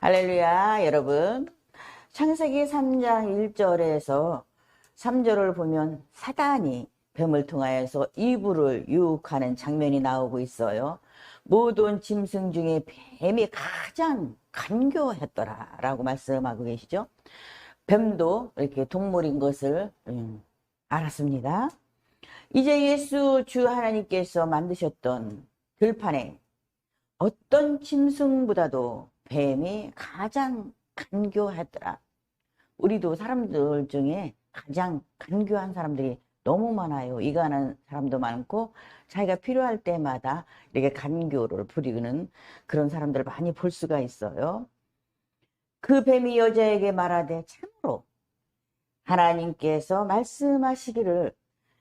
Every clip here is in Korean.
할렐루야, 여러분. 창세기 3장 1절에서 3절을 보면 사단이 뱀을 통하여서 이브를 유혹하는 장면이 나오고 있어요. 모든 짐승 중에 뱀이 가장 간교했더라 라고 말씀하고 계시죠. 뱀도 이렇게 동물인 것을 알았습니다. 이제 예수 주 하나님께서 만드셨던 들판에 어떤 짐승보다도 뱀이 가장 간교했더라. 우리도 사람들 중에 가장 간교한 사람들이 너무 많아요. 이간한 사람도 많고 자기가 필요할 때마다 이렇게 간교를 부리는 그런 사람들을 많이 볼 수가 있어요. 그 뱀이 여자에게 말하되 참으로 하나님께서 말씀하시기를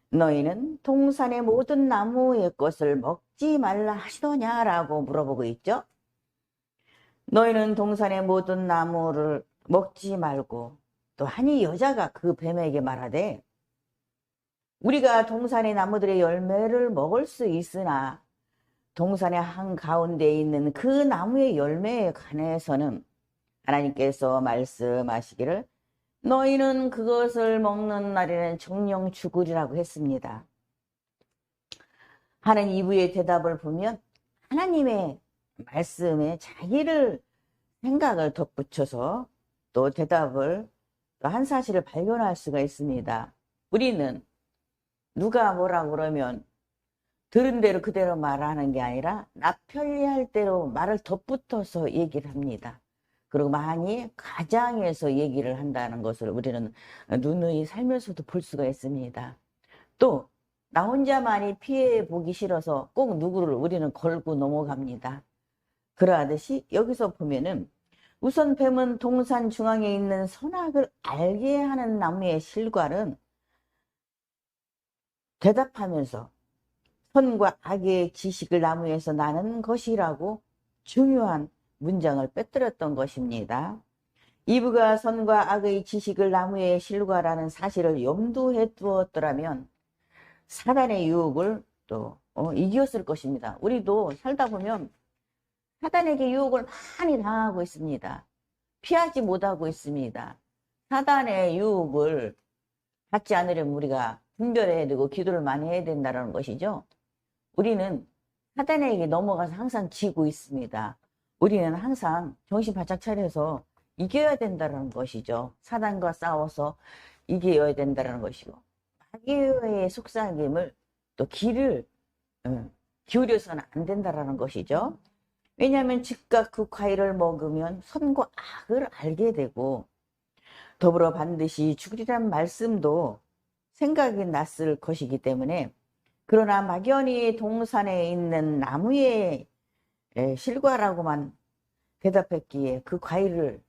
너희는 동산의 모든 나무의 것을 먹지 말라 하시더냐라고 물어보고 있죠. 너희는 동산의 모든 나무를 먹지 말고, 또 하니 여자가 그 뱀에게 말하되 우리가 동산의 나무들의 열매를 먹을 수 있으나 동산의 한가운데 있는 그 나무의 열매에 관해서는 하나님께서 말씀하시기를 너희는 그것을 먹는 날에는 정령 죽으리라고 했습니다. 하는 이브의 대답을 보면 하나님의 말씀에 자기를 생각을 덧붙여서 또 대답을 또 한 사실을 발견할 수가 있습니다. 우리는 누가 뭐라 그러면 들은 대로 그대로 말하는 게 아니라 나 편리할 대로 말을 덧붙여서 얘기를 합니다. 그리고 많이 가장해서 얘기를 한다는 것을 우리는 누누이 살면서도 볼 수가 있습니다. 또 나 혼자만이 피해 보기 싫어서 꼭 누구를 우리는 걸고 넘어갑니다. 그러하듯이 여기서 보면은 우선 뱀은 동산 중앙에 있는 선악을 알게 하는 나무의 실과는 대답하면서 선과 악의 지식을 나무에서 나는 것이라고 중요한 문장을 빼뜨렸던 것입니다. 이브가 선과 악의 지식을 나무의 실과라는 사실을 염두에 두었더라면 사단의 유혹을 또 이겼을 것입니다. 우리도 살다 보면 사단에게 유혹을 많이 당하고 있습니다. 피하지 못하고 있습니다. 사단의 유혹을 받지 않으려면 우리가 분별해야 되고 기도를 많이 해야 된다는 것이죠. 우리는 사단에게 넘어가서 항상 지고 있습니다. 우리는 항상 정신 바짝 차려서 이겨야 된다는 것이죠. 사단과 싸워서 이겨야 된다는 것이고 마귀의 속삭임을 또 귀를 기울여서는 안 된다는 것이죠. 왜냐하면 즉각 그 과일을 먹으면 선과 악을 알게 되고 더불어 반드시 죽으리란 말씀도 생각이 났을 것이기 때문에 그러나 막연히 동산에 있는 나무의 실과라고만 대답했기에 그 과일을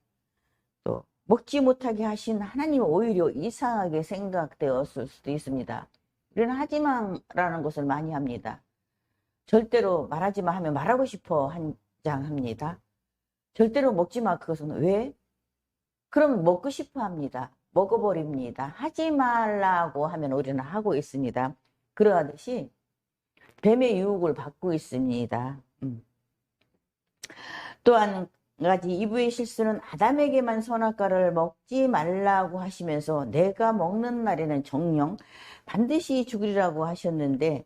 또 먹지 못하게 하신 하나님은 오히려 이상하게 생각되었을 수도 있습니다. 우리는 하지마라는 것을 많이 합니다. 절대로 말하지마 하면 말하고 싶어 한장합니다. 절대로 먹지마 그것은 왜? 그럼 먹고 싶어 합니다. 먹어버립니다. 하지 말라고 하면 우리는 하고 있습니다. 그러하듯이 뱀의 유혹을 받고 있습니다. 또 한 가지 이브의 실수는 아담에게만 선악과를 먹지 말라고 하시면서 내가 먹는 날에는 정령 반드시 죽으리라고 하셨는데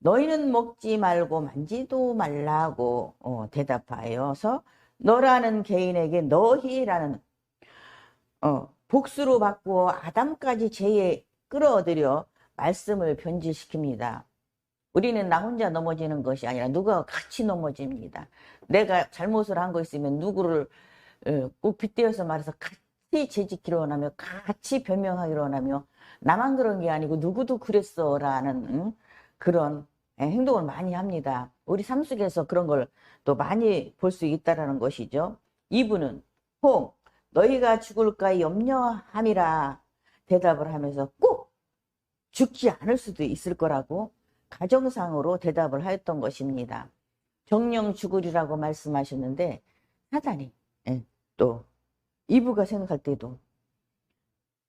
너희는 먹지 말고 만지도 말라고 대답하여서 너라는 개인에게 너희라는 복수로 바꾸어 아담까지 죄에 끌어들여 말씀을 변질시킵니다. 우리는 나 혼자 넘어지는 것이 아니라 누가 같이 넘어집니다. 내가 잘못을 한 거 있으면 누구를 꼭 빗대어서 말해서 같이 죄짓기로 원하며 같이 변명하기로 원하며 나만 그런 게 아니고 누구도 그랬어 라는 그런 행동을 많이 합니다. 우리 삶 속에서 그런 걸 또 많이 볼 수 있다는 것이죠. 이분은 혹 너희가 죽을까 염려함이라 대답을 하면서 꼭 죽지 않을 수도 있을 거라고 가정상으로 대답을 하였던 것입니다. 정령 죽으리라고 말씀하셨는데 사단이 또 이브가 생각할 때도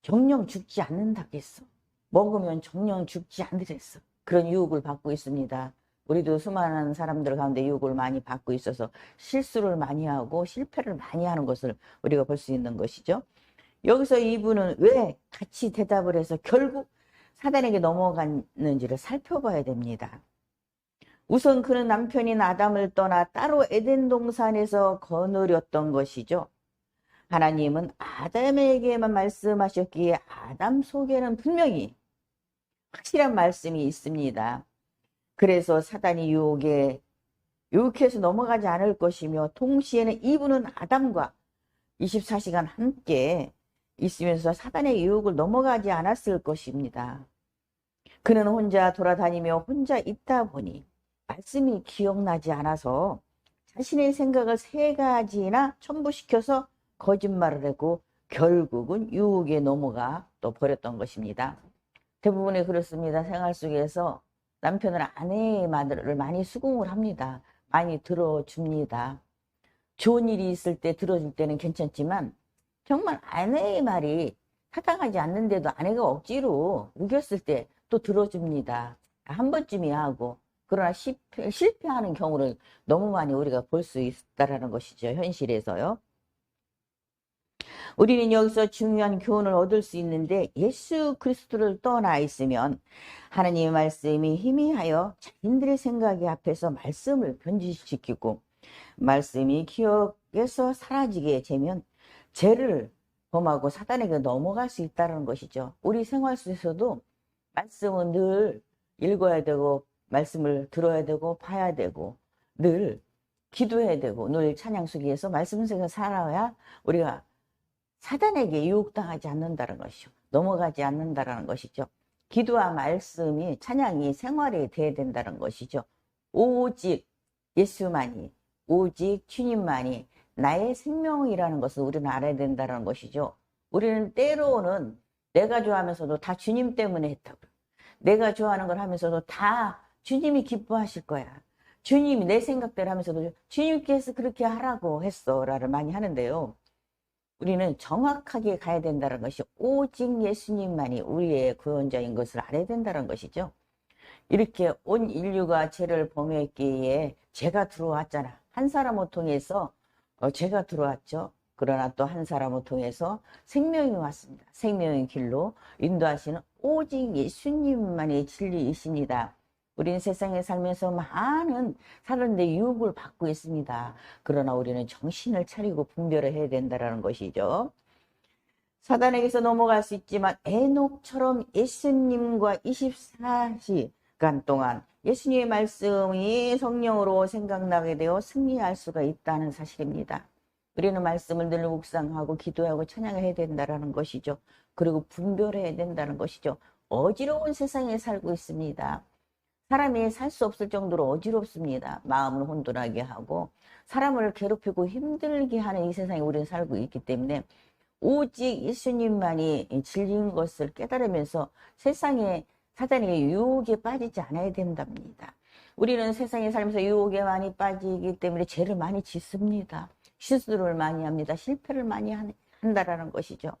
정령 죽지 않는다겠어. 먹으면 정령 죽지 않으랬어. 그런 유혹을 받고 있습니다. 우리도 수많은 사람들 가운데 유혹을 많이 받고 있어서 실수를 많이 하고 실패를 많이 하는 것을 우리가 볼 수 있는 것이죠. 여기서 이분은 왜 같이 대답을 해서 결국 사단에게 넘어갔는지를 살펴봐야 됩니다. 우선 그는 남편인 아담을 떠나 따로 에덴 동산에서 거느렸던 것이죠. 하나님은 아담에게만 말씀하셨기에 아담 속에는 분명히 확실한 말씀이 있습니다. 그래서 사단이 유혹해서 넘어가지 않을 것이며, 동시에는 이분은 아담과 24시간 함께 있으면서 사단의 유혹을 넘어가지 않았을 것입니다. 그는 혼자 돌아다니며 혼자 있다 보니 말씀이 기억나지 않아서 자신의 생각을 3가지나 첨부시켜서 거짓말을 하고 결국은 유혹에 넘어가 또 버렸던 것입니다. 대부분이 그렇습니다. 생활 속에서 남편은 아내의 말을 많이 수긍을 합니다. 많이 들어줍니다. 좋은 일이 있을 때 들어줄 때는 괜찮지만 정말 아내의 말이 타당하지 않는데도 아내가 억지로 우겼을 때 또 들어줍니다. 한 번쯤이야 하고. 그러나 실패하는 경우를 너무 많이 우리가 볼 수 있다는 것이죠. 현실에서요. 우리는 여기서 중요한 교훈을 얻을 수 있는데, 예수 그리스도를 떠나 있으면 하나님의 말씀이 희미하여 자신들의 생각이 앞에서 말씀을 변질시키고 말씀이 기억에서 사라지게 되면 죄를 범하고 사단에게 넘어갈 수 있다는 것이죠. 우리 생활 속에서도 말씀은 늘 읽어야 되고 말씀을 들어야 되고 봐야 되고 늘 기도해야 되고 늘 찬양 속에서 말씀 속에서 살아야 우리가 사단에게 유혹당하지 않는다는 것이죠. 넘어가지 않는다는 것이죠. 기도와 말씀이, 찬양이 생활이 돼야 된다는 것이죠. 오직 예수만이, 오직 주님만이 나의 생명이라는 것을 우리는 알아야 된다는 것이죠. 우리는 때로는 내가 좋아하면서도 다 주님 때문에 했다고. 내가 좋아하는 걸 하면서도 다 주님이 기뻐하실 거야. 주님이 내 생각대로 하면서도 주님께서 그렇게 하라고 했어 라를 많이 하는데요. 우리는 정확하게 가야 된다는 것이 오직 예수님만이 우리의 구원자인 것을 알아야 된다는 것이죠. 이렇게 온 인류가 죄를 범했기에 죄가 들어왔잖아. 한 사람을 통해서 죄가 들어왔죠. 그러나 또 한 사람을 통해서 생명이 왔습니다. 생명의 길로 인도하시는 오직 예수님만이 진리이십니다. 우리는 세상에 살면서 많은 사람들의 유혹을 받고 있습니다. 그러나 우리는 정신을 차리고 분별을 해야 된다는 것이죠. 사단에게서 넘어갈 수 있지만 에녹처럼 예수님과 24시간 동안 예수님의 말씀이 성령으로 생각나게 되어 승리할 수가 있다는 사실입니다. 우리는 말씀을 늘 묵상하고 기도하고 찬양해야 된다는 것이죠. 그리고 분별해야 된다는 것이죠. 어지러운 세상에 살고 있습니다. 사람이 살 수 없을 정도로 어지럽습니다. 마음을 혼돈하게 하고 사람을 괴롭히고 힘들게 하는 이 세상에 우리는 살고 있기 때문에 오직 예수님만이 진리인 것을 깨달으면서 세상에 사단의 유혹에 빠지지 않아야 된답니다. 우리는 세상에 살면서 유혹에 많이 빠지기 때문에 죄를 많이 짓습니다. 실수를 많이 합니다. 실패를 많이 한다라는 것이죠.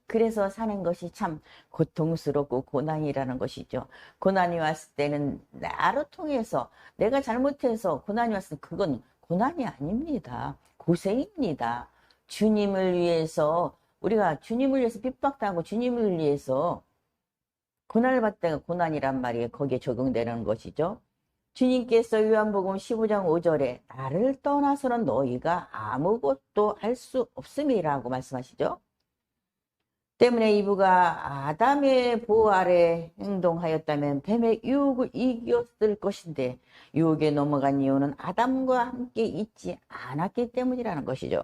그래서 사는 것이 참 고통스럽고 고난이라는 것이죠. 고난이 왔을 때는 나를 통해서 내가 잘못해서 고난이 왔을 때 그건 고난이 아닙니다. 고생입니다. 주님을 위해서 우리가 주님을 위해서 핍박당하고 주님을 위해서 고난을 받다가 고난이란 말이 거기에 적용되는 것이죠. 주님께서 요한복음 15장 5절에 나를 떠나서는 너희가 아무것도 할 수 없음이라고 말씀하시죠. 때문에 이브가 아담의 보호 아래 행동하였다면 뱀의 유혹을 이겼을 것인데 유혹에 넘어간 이유는 아담과 함께 있지 않았기 때문이라는 것이죠.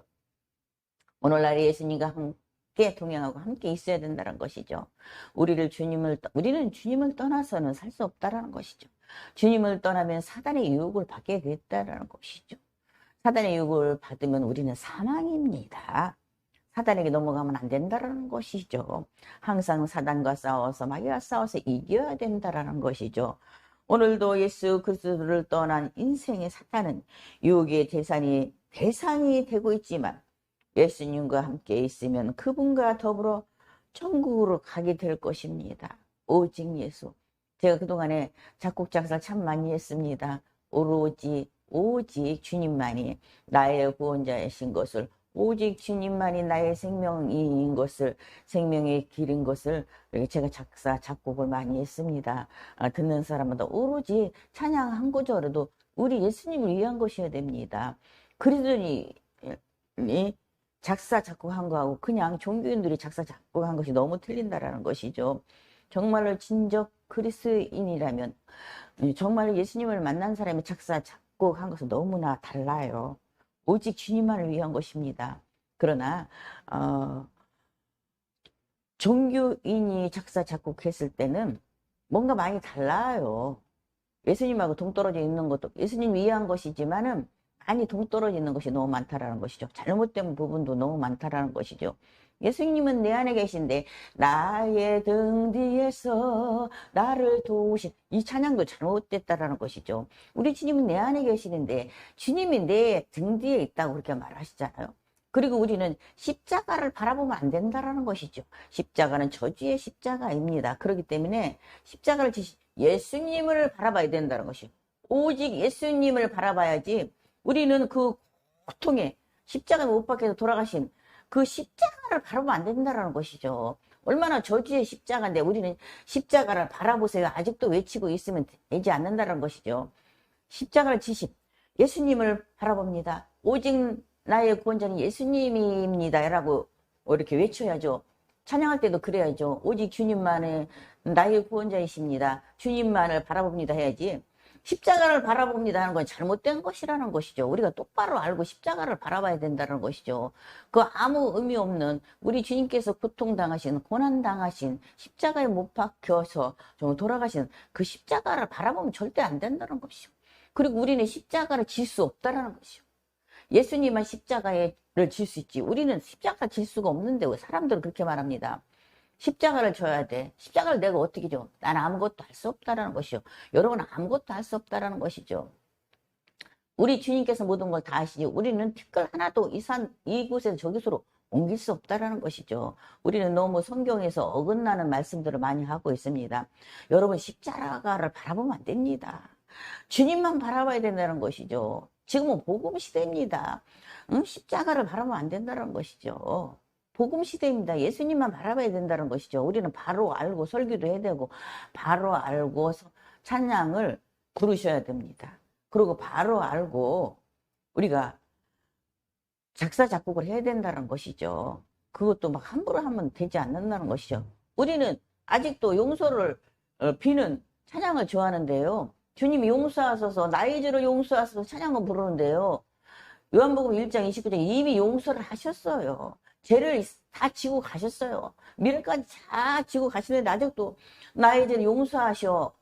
오늘날 예수님과 함께 동행하고 함께 있어야 된다는 것이죠. 우리는 주님을 떠나서는 살 수 없다는 것이죠. 주님을 떠나면 사단의 유혹을 받게 됐다는 것이죠. 사단의 유혹을 받으면 우리는 사망입니다. 사단에게 넘어가면 안 된다는 것이죠. 항상 사단과 싸워서 마귀와 싸워서 이겨야 된다는 것이죠. 오늘도 예수 그리스도를 떠난 인생의 사탄은 유혹의 대상이 되고 있지만 예수님과 함께 있으면 그분과 더불어 천국으로 가게 될 것입니다. 오직 예수. 제가 그동안에 작곡 작사를 참 많이 했습니다. 오직 주님만이 나의 구원자이신 것을, 오직 주님만이 나의 생명인 것을, 생명의 길인 것을 이렇게 제가 작사 작곡을 많이 했습니다. 듣는 사람마다 오로지 찬양 한 구절에도 우리 예수님을 위한 것이어야 됩니다. 그러더니 작사 작곡한 거하고 그냥 종교인들이 작사 작곡한 것이 너무 틀린다라는 것이죠. 정말로 진정 그리스인이라면, 정말 예수님을 만난 사람이 작사 작곡한 것은 너무나 달라요. 오직 주님만을 위한 것입니다. 그러나 종교인이 작사 작곡했을 때는 뭔가 많이 달라요. 예수님하고 동떨어져 있는 것도 예수님 위한 것이지만은 많이 동떨어져 있는 것이 너무 많다라는 것이죠. 잘못된 부분도 너무 많다라는 것이죠. 예수님은 내 안에 계신데 나의 등 뒤에서 나를 도우신, 이 찬양도 잘못됐다라는 것이죠. 우리 주님은 내 안에 계시는데 주님이 내 등 뒤에 있다고 그렇게 말하시잖아요. 그리고 우리는 십자가를 바라보면 안 된다라는 것이죠. 십자가는 저주의 십자가입니다. 그렇기 때문에 십자가를 지신 예수님을 바라봐야 된다는 것이죠. 오직 예수님을 바라봐야지 우리는 그 고통에 십자가에 못 박혀서 돌아가신 그 십자가를 바라보면 안 된다는 것이죠. 얼마나 저주의 십자가인데 우리는 십자가를 바라보세요. 아직도 외치고 있으면 되지 않는다는 것이죠. 십자가를 지신 예수님을 바라봅니다. 오직 나의 구원자는 예수님입니다. 라고 이렇게 외쳐야죠. 찬양할 때도 그래야죠. 오직 주님만의 나의 구원자이십니다. 주님만을 바라봅니다 해야지. 십자가를 바라봅니다 하는 건 잘못된 것이라는 것이죠. 우리가 똑바로 알고 십자가를 바라봐야 된다는 것이죠. 그 아무 의미 없는 우리 주님께서 고통당하신, 고난당하신, 십자가에 못 박혀서 좀 돌아가신 그 십자가를 바라보면 절대 안 된다는 것이죠. 그리고 우리는 십자가를 질 수 없다는 것이죠. 예수님만 십자가를 질 수 있지 우리는 십자가 질 수가 없는데 왜 사람들은 그렇게 말합니다. 십자가를 져야 돼. 십자가를 내가 어떻게 줘? 나는 아무것도 할 수 없다라는 것이죠. 여러분은 아무것도 할 수 없다라는 것이죠. 우리 주님께서 모든 걸 다 하시지 우리는 티끌 하나도 이곳에서 저곳으로 옮길 수 없다라는 것이죠. 우리는 너무 성경에서 어긋나는 말씀들을 많이 하고 있습니다. 여러분 십자가를 바라보면 안 됩니다. 주님만 바라봐야 된다는 것이죠. 지금은 복음 시대입니다. 십자가를 바라보면 안 된다는 것이죠. 복음 시대입니다. 예수님만 바라봐야 된다는 것이죠. 우리는 바로 알고 설교도 해야 되고 바로 알고 찬양을 부르셔야 됩니다. 그리고 바로 알고 우리가 작사 작곡을 해야 된다는 것이죠. 그것도 막 함부로 하면 되지 않는다는 것이죠. 우리는 아직도 용서를 비는 찬양을 좋아하는데요. 주님이 용서하소서 나의 죄를 용서하소서 찬양을 부르는데요. 요한복음 1장 29장 이미 용서를 하셨어요. 죄를 다 지고 가셨어요. 미래까지 다 지고 가시는데 아직도 나의 죄를 용서하셔서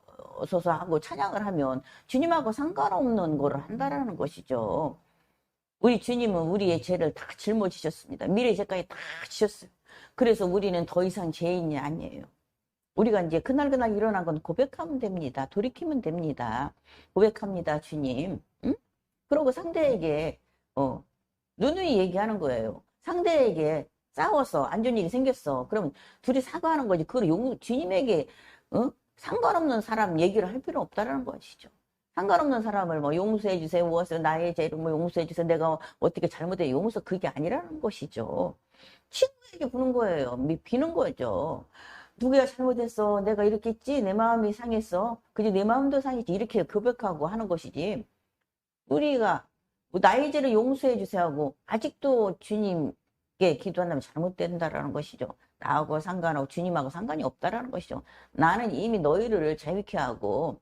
하고 찬양을 하면 주님하고 상관없는 거를 한다라는 것이죠. 우리 주님은 우리의 죄를 다 짊어지셨습니다. 미래 죄까지 다 지셨어요. 그래서 우리는 더 이상 죄인이 아니에요. 우리가 이제 그날 일어난 건 고백하면 됩니다. 돌이키면 됩니다. 고백합니다, 주님. 응? 그러고 상대에게 누누이 얘기하는 거예요. 상대에게 싸워서 안 좋은 일이 생겼어. 그러면 둘이 사과하는 거지. 그걸 주님에게 상관없는 사람 얘기를 할 필요 없다는 것이죠. 상관없는 사람을 뭐 용서해 주세요. 무엇을 나의 죄를 뭐 용서해 주세요. 내가 어떻게 잘못해 용서 그게 아니라는 것이죠. 친구에게 부는 거예요. 비는 거죠. 누구야 잘못했어. 내가 이렇게 했지. 내 마음이 상했어. 그지 내 마음도 상했지. 이렇게 고백하고 하는 것이지. 우리가 나의 죄를 용서해 주세요 하고 아직도 주님께 기도한다면 잘못된다라는 것이죠. 나하고 상관하고 주님하고 상관이 없다라는 것이죠. 나는 이미 너희를 자유케 하고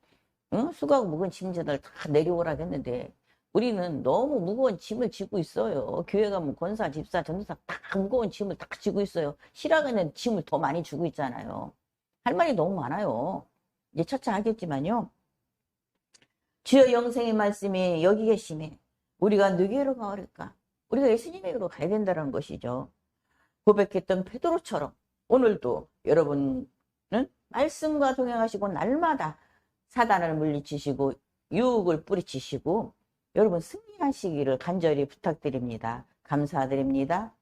수고하고 무거운 짐들을 다 내려오라고 했는데 우리는 너무 무거운 짐을 지고 있어요. 교회 가면 권사, 집사, 전도사 다 무거운 짐을 다 지고 있어요. 실학에는 짐을 더 많이 지고 있잖아요. 할 말이 너무 많아요. 이제 차차 하겠지만요. 주여 영생의 말씀이 여기 계시네. 우리가 누구로 가오릴까? 우리가 예수님에게로 가야 된다는 것이죠. 고백했던 베드로처럼 오늘도 여러분은 말씀과 동행하시고 날마다 사단을 물리치시고 유혹을 뿌리치시고 여러분 승리하시기를 간절히 부탁드립니다. 감사드립니다.